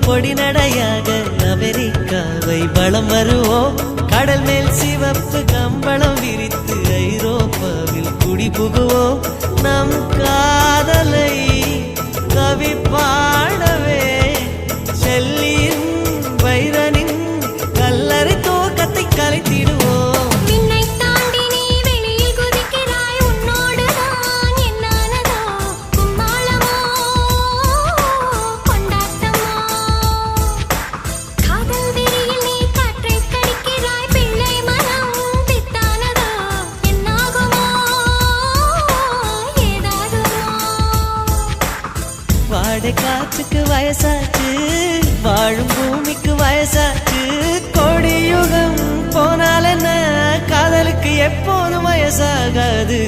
பொடிநடையாக அமெரிக்காவை வலம் வருவோம். கடல் மேல் சிவப்பு கம்பளம் விரித்து ஐரோப்பாவில் குடி புகுவோம். நம் காதலை கவி பாடவே செல்லியின் வைரனின் கல்லறை தோக்கத்தை கலைத்திடுவோம். வாடை காற்றுக்கு வயசாச்சு, வாழும் பூமிக்கு வயசாச்சு. கொடியுகம் போனால் என்ன, காதலுக்கு எப்போதும் வயசாகாது.